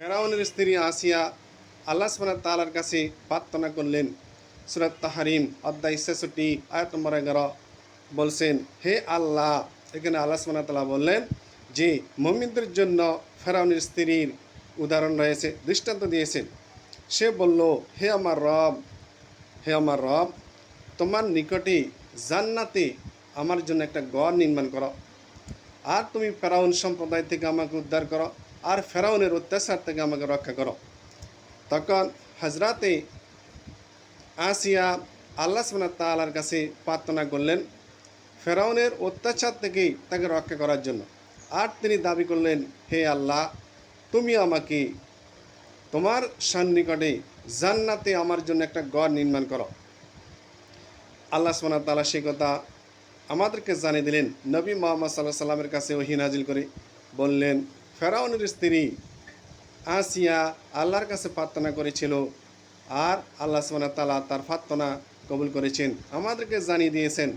ফেরাউনের স্ত্রী আসিয়া আল্লাহ সুবহানাহু ওয়া তাআলার কাছে প্রার্থনা করলেন। সূরা তাহরিম অধ্যায় ৬৬ আয়াত নম্বর ১১ বলছেন, হে আল্লাহ। এখানে আল্লাহ সুবহানাহু ওয়া তাআলা বললেন যে মুমিনদের জন্য ফেরাউনের স্ত্রীর উদাহরণ রয়েছে, দৃষ্টান্ত দিয়েছেন। সে বলল, হে আমার রব, হে আমার রব, তোমার নিকটে জান্নাতে আমার জন্য একটা ঘর নির্মাণ করো, আর তুমি ফেরাউন সম্প্রদায় থেকে আমাকে উদ্ধার করো, আর ফেরাউনের অত্যাচার থেকে আমাকে রক্ষা করো। তখন হজরতে আসিয়া আল্লাহ সুবহানাহু ওয়া তাআলার কাছে প্রার্থনা করলেন ফেরাউনের অত্যাচার থেকে তাকে রক্ষা করার জন্য। আর তিনি দাবি করলেন, হে আল্লাহ, তুমি আমাকে তোমার সন্নিকটে জান্নাতে আমার জন্য একটা ঘর নির্মাণ করো। আল্লাহ সুবহানাহু ওয়া তাআলা সেই কথা আমাদেরকে জানিয়ে দিলেন। নবী মুহাম্মদ সাল্লাল্লাহু আলাইহি সাল্লামের কাছে ওহী নাজিল করে বললেন, ফেরাউনের স্ত্রী আসিয়া আল্লাহর কাছে প্রার্থনা করেছিল, আর আল্লাহ সুবহানাহু ওয়া তাআলা তার প্রার্থনা কবুল করেছেন, আমাদেরকে জানিয়ে দিয়েছেন।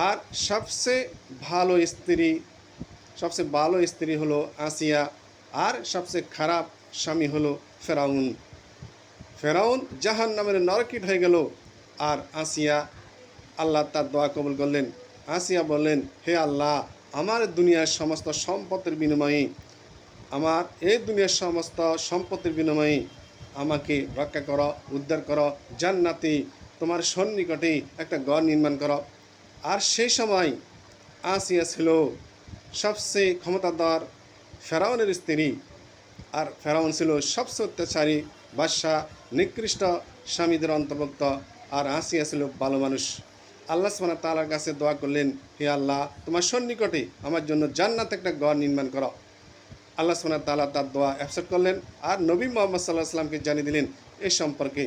আর সবচেয়ে ভালো স্ত্রী হলো আসিয়া, আর সবচেয়ে খারাপ স্বামী হলো ফেরাউন। ফেরাউন জাহান্নামের নরকিট হয়ে গেল, আর আসিয়া আল্লাহ তার দোয়া কবুল করলেন। আসিয়া বললেন, হে আল্লাহ, আমার দুনিয়ার সমস্ত সম্পদের বিনিময়ে, আমার এই দুনিয়ার সমস্ত সম্পত্তির বিনিময়ে আমাকে রক্ষা করো, উদ্ধার করো, জান্নাতে তোমার সন্নিকটে একটা ঘর নির্মাণ করো। আর সেই সময় আসিয়া ছিল সবচেয়ে ক্ষমতাধর ফেরাউনের স্ত্রী, আর ফেরাউন ছিল সবচেয়ে অত্যাচারী বাদশাহ, নিকৃষ্ট স্বামীদের অন্তর্ভুক্ত, আর আসিয়া ছিল ভালো মানুষ। আল্লাহ সুবহানাহু ওয়া তাআলার কাছে দোয়া করলেন, হে আল্লাহ, তোমার সন্নিকটে আমার জন্য জান্নাতে একটা ঘর নির্মাণ করো। আল্লাহ সুবহানাহু ওয়া তাআলা তার দোয়া অ্যাকসেপ্ট করলেন, আর নবী মুহাম্মদ সাল্লাল্লাহু আলাইহি ওয়াসাল্লামকে জানিয়ে দিলেন এ সম্পর্কে।